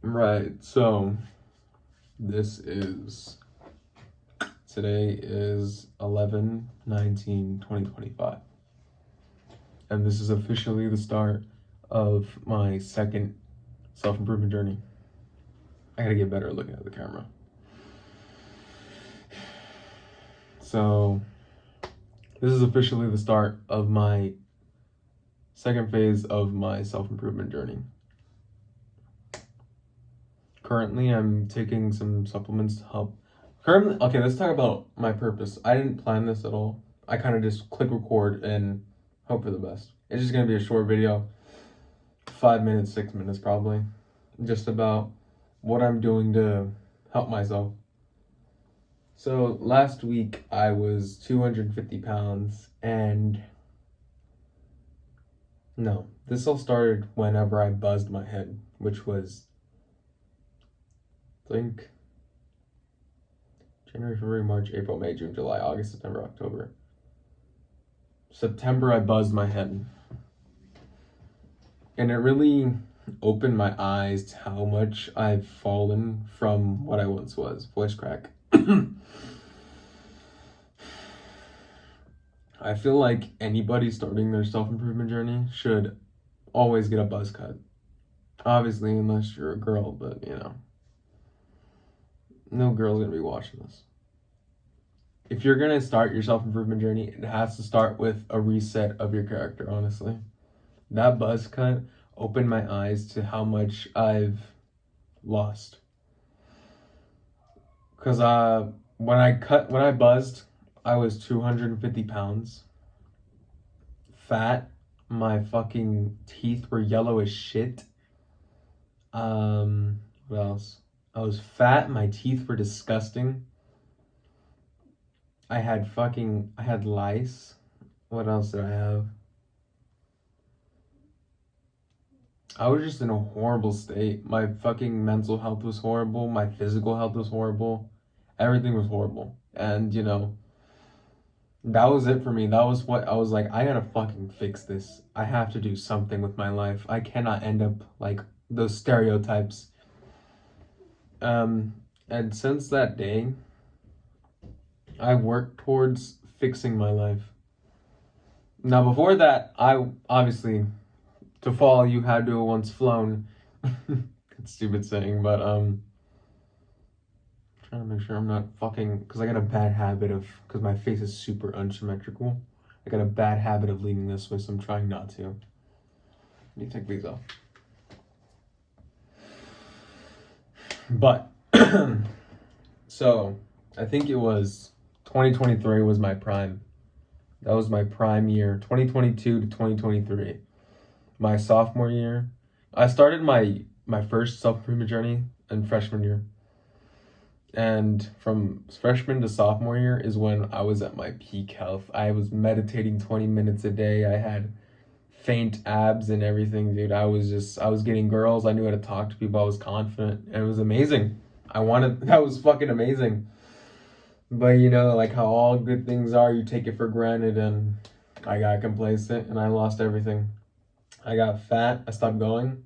Right, so today is 11/19/2025, and this is officially the start of my second self-improvement journey. I gotta get better at looking at the camera. So this is officially the start of my second phase of my self-improvement journey. Currently, I'm taking some supplements to help. Okay, let's talk about my purpose. I didn't plan this at all. I kind of just click record and hope for the best. It's just gonna be a short video, 5 minutes, 6 minutes probably, just about what I'm doing to help myself. So last week I was 250 pounds, and no, this all started whenever I buzzed my head, which was, I think, January, February, March, April, May, June, July, August, September, October. September, I buzzed my head. And it really opened my eyes to how much I've fallen from what I once was. Voice crack. I feel like anybody starting their self-improvement journey should always get a buzz cut. Obviously, unless you're a girl, but no girl's gonna be watching this. If you're gonna start your self-improvement journey, it has to start with a reset of your character, honestly. That buzz cut opened my eyes to how much I've lost. Cause when I buzzed, I was 250 pounds. Fat. My fucking teeth were yellow as shit. What else? I was fat, my teeth were disgusting. I had lice. What else did I have? I was just in a horrible state. My fucking mental health was horrible. My physical health was horrible. Everything was horrible. And, that was it for me. That was what I was like, I gotta fucking fix this. I have to do something with my life. I cannot end up like those stereotypes. And since that day, I worked towards fixing my life. Now, before that, I obviously, to fall, you had to have once flown. It's stupid saying, but trying to make sure I'm not fucking, because I got a bad habit of, because my face is super unsymmetrical. I got a bad habit of leaning this way, so I'm trying not to. Let me take these off. But, so, I think it was 2023 was my prime. That was my prime year, 2022 to 2023. My sophomore year. I started my first self-improvement journey in freshman year. And from freshman to sophomore year is when I was at my peak health. I was meditating 20 minutes a day. I had faint abs and everything, dude. I was getting girls. I knew how to talk to people. I was confident, and it was amazing. That was fucking amazing. But like how all good things are, you take it for granted, and I got complacent and I lost everything. I got fat. I stopped going.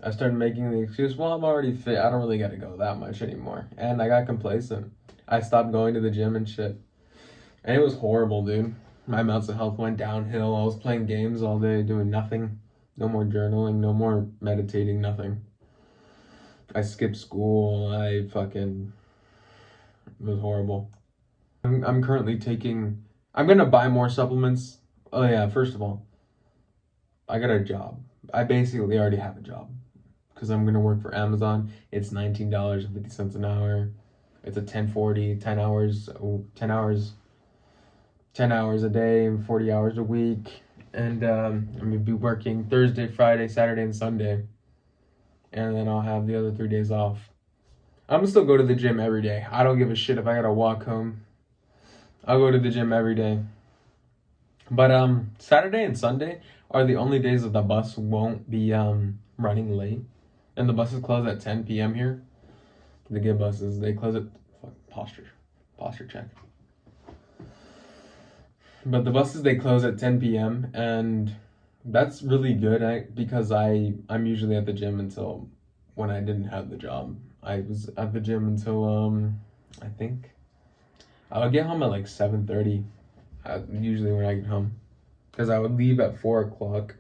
I started making the excuse, well, I'm already fit. I don't really got to go that much anymore. And I got complacent. I stopped going to the gym and shit. And it was horrible, dude. My mental health went downhill. I was playing games all day, doing nothing. No more journaling, no more meditating, nothing. I skipped school. It was horrible. I'm currently I'm going to buy more supplements. Oh yeah, first of all, I got a job. I basically already have a job. Because I'm going to work for Amazon. It's $19.50 an hour. It's a 10/40, 10 hours a day, 40 hours a week. And I'm going to be working Thursday, Friday, Saturday, and Sunday. And then I'll have the other 3 days off. I'm going to still go to the gym every day. I don't give a shit if I got to walk home. I'll go to the gym every day. But Saturday and Sunday are the only days that the bus won't be running late. And the buses close at 10 p.m. here. The good buses, they close at posture check. But the buses, they close at 10 p.m. and that's really good because I'm usually at the gym until when I didn't have the job. I was at the gym until I think I would get home at like 7:30. Usually when I get home, because I would leave at 4 o'clock,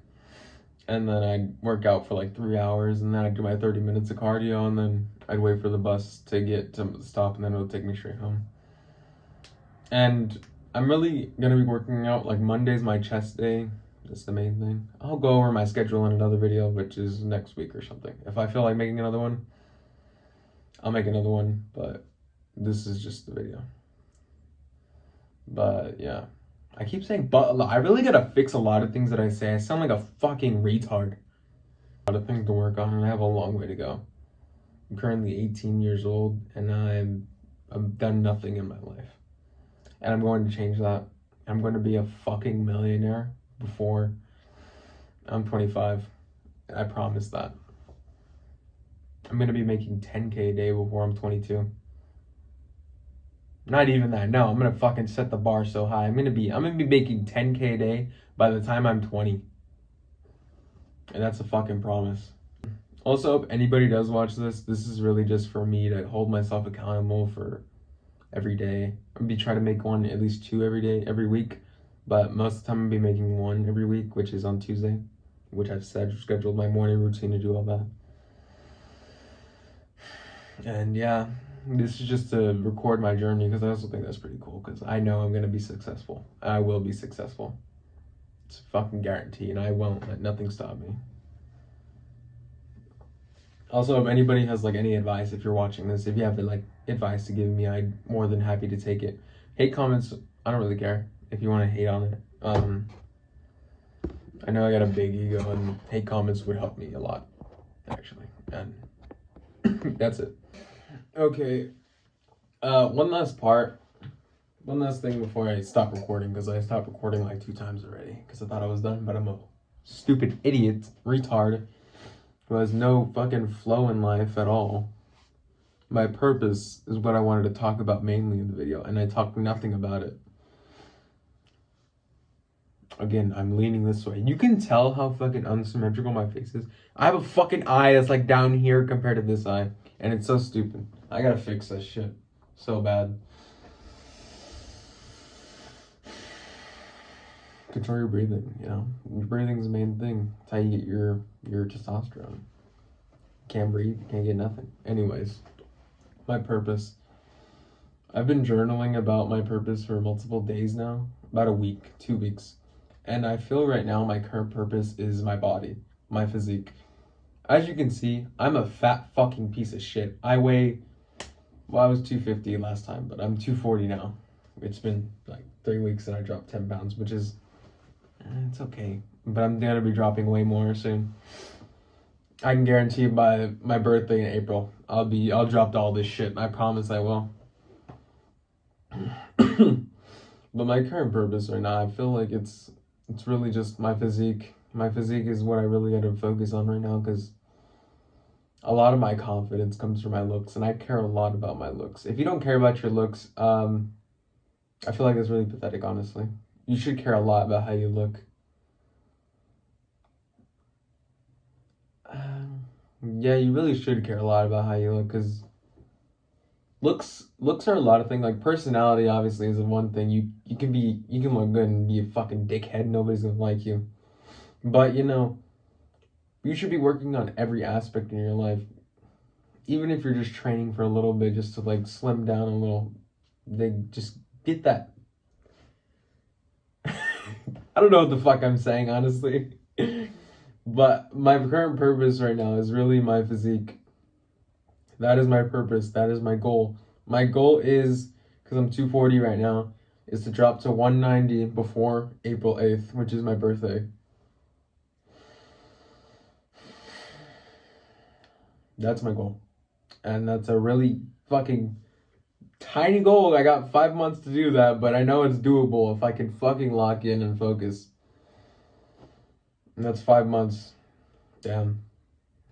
and then I'd work out for like 3 hours, and then I'd do my 30 minutes of cardio, and then I'd wait for the bus to get to the stop, and then it would take me straight home. And I'm really gonna be working out. Like Monday's my chest day. That's the main thing. I'll go over my schedule in another video, which is next week or something. If I feel like making another one, I'll make another one, but this is just the video. But yeah, I keep saying but. I really gotta fix a lot of things that I say. I sound like a fucking retard. A lot of things to work on, and I have a long way to go. I'm currently 18 years old, and I've done nothing in my life. And I'm going to change that. I'm going to be a fucking millionaire before I'm 25. I promise that. I'm going to be making 10K a day before I'm 22. Not even that. No, I'm going to fucking set the bar so high. I'm going to be making 10K a day by the time I'm 20. And that's a fucking promise. Also, if anybody does watch this, this is really just for me to hold myself accountable for every day. I'm gonna be trying to make one, at least 2 every day, every week. But most of the time I'm gonna be making 1 every week, which is on Tuesday, which I've scheduled my morning routine to do all that. And yeah, this is just to record my journey, because I also think that's pretty cool, because I know I'm gonna be successful. I will be successful. It's a fucking guarantee, and I won't let nothing stop me. Also, if anybody has like any advice, if you're watching this, if you have like advice to give me, I'm more than happy to take it. Hate comments, I don't really care if you want to hate on it. I know I got a big ego, and hate comments would help me a lot, actually. And that's it. Okay. One last thing before I stop recording, because I stopped recording like 2 times already, because I thought I was done, but I'm a stupid idiot, retard, who has no fucking flow in life at all. My purpose is what I wanted to talk about mainly in the video, and I talked nothing about it. Again, I'm leaning this way. You can tell how fucking unsymmetrical my face is. I have a fucking eye that's like down here compared to this eye, and it's so stupid. I gotta fix that shit so bad. Control your breathing, you know? Your breathing's the main thing. It's how you get your testosterone. Can't breathe, can't get nothing. Anyways, my purpose. I've been journaling about my purpose for multiple days now. About a week, 2 weeks. And I feel right now my current purpose is my body, my physique. As you can see, I'm a fat fucking piece of shit. I weigh, well, I was 250 last time, but I'm 240 now. It's been like 3 weeks and I dropped 10 pounds, which is, it's okay. But I'm gonna be dropping way more soon. I can guarantee by my birthday in April, I'll drop all this shit. I promise I will. But my current purpose right now, I feel like it's really just my physique. My physique is what I really got to focus on right now, because a lot of my confidence comes from my looks, and I care a lot about my looks. If you don't care about your looks, I feel like it's really pathetic, honestly. You should care a lot about how you look. Yeah, you really should care a lot about how you look, because looks are a lot of things. Like personality obviously is one thing. You can look good and be a fucking dickhead, nobody's gonna like you. But you know, you should be working on every aspect in your life. Even if you're just training for a little bit, just to like slim down a little, they just get that. I don't know what the fuck I'm saying, honestly. But my current purpose right now is really my physique. That is my purpose. That is my goal. My goal is, because I'm 240 right now, is to drop to 190 before April 8th, which is my birthday. That's my goal. And that's a really fucking tiny goal. I got 5 months to do that, but I know it's doable if I can fucking lock in and focus. And that's 5 months. Damn.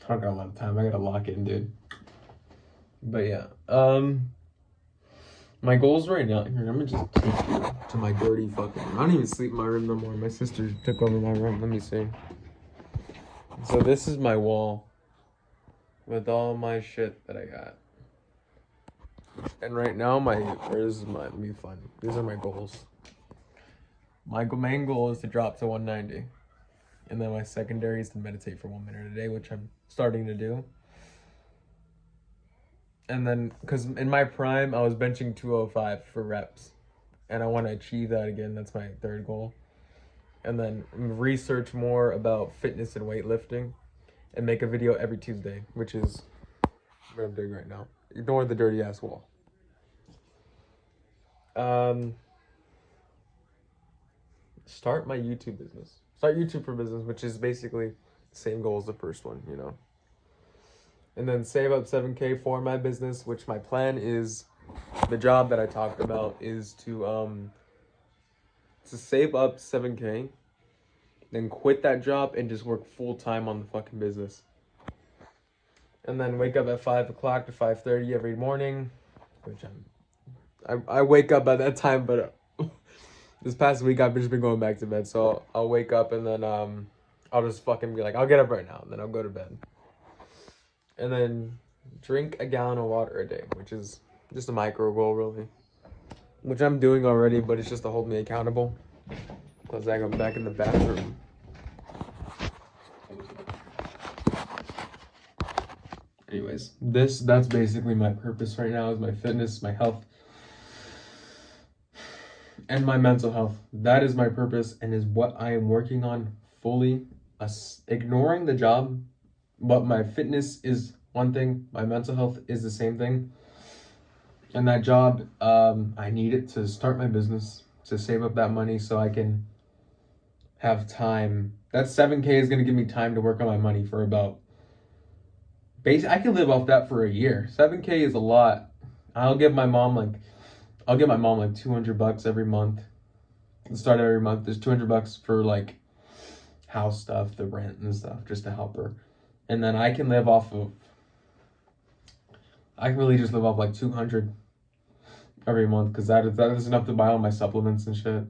I don't got a lot of time. I gotta lock in, dude. But yeah. My goals right now. Here, let me just take you to my dirty fucking room. I don't even sleep in my room no more. My sister took over my room. Let me see. So this is my wall. with all my shit that I got. And right now, let me find, these are my goals. My main goal is to drop to 190. And then my secondary is to meditate for 1 minute a day, which I'm starting to do. And then, because in my prime, I was benching 205 for reps. And I want to achieve that again. That's my third goal. And then research more about fitness and weightlifting. And make a video every Tuesday, which is what I'm doing right now. Ignore the dirty ass wall. Start my YouTube business. Start YouTube for business, which is basically the same goal as the first one, you know. And then save up 7K for my business, which my plan is, the job that I talked about is to save up 7K, then quit that job and just work full time on the fucking business. And then wake up at 5 o'clock to 5:30 every morning, which I wake up at that time, but this past week I've just been going back to bed. So I'll wake up and then I'll just fucking be like, I'll get up right now, and then I'll go to bed. And then drink a gallon of water a day, which is just a micro goal, really. Which I'm doing already, but it's just to hold me accountable. Because I go back in the bathroom. Anyways, that's basically my purpose right now, is my fitness, my health, and my mental health. That is my purpose and is what I am working on fully. Ignoring the job, but my fitness is one thing, my mental health is the same thing. And that job, I need it to start my business, to save up that money so I can have time. That 7K is going to give me time to work on my money for about, I can live off that for a year. 7K is a lot. I'll give my mom like $200 every month. At the start of every month, there's $200 for like house stuff, the rent and stuff, just to help her. And then I can live off of, I can really just live off like 200 every month, because that is enough to buy all my supplements and shit.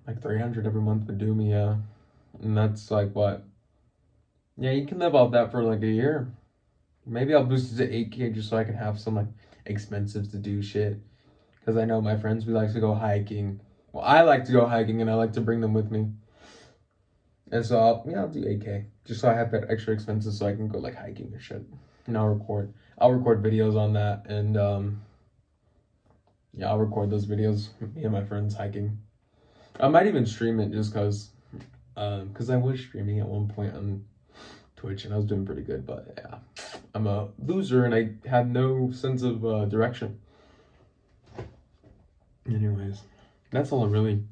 Like 300 every month would do me, yeah. And that's like what? Yeah, you can live off that for like a year. Maybe I'll boost it to 8K just so I can have some like expensive to do shit. Because I know my friends, we like to go hiking. Well, I like to go hiking and I like to bring them with me. And so I'll do 8K just so I have that extra expenses so I can go like hiking or shit. And I'll record videos on that, and I'll record those videos, me and my friends hiking. I might even stream it just because I was streaming at one point on Twitch and I was doing pretty good, but yeah, I'm a loser and I have no sense of direction. Anyways, that's all really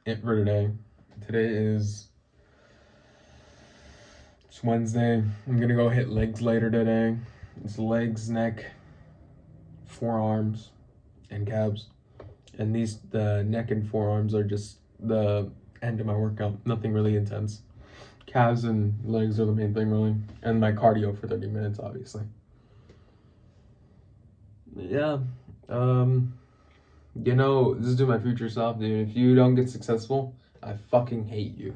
it for today. Today is it's Wednesday. I'm gonna go hit legs later today. It's legs, neck, forearms, and calves. And the neck and forearms are just the end of my workout. Nothing really intense. Calves and legs are the main thing, really. And my cardio for 30 minutes, obviously. Yeah. This is to my future self, dude. If you don't get successful, I fucking hate you.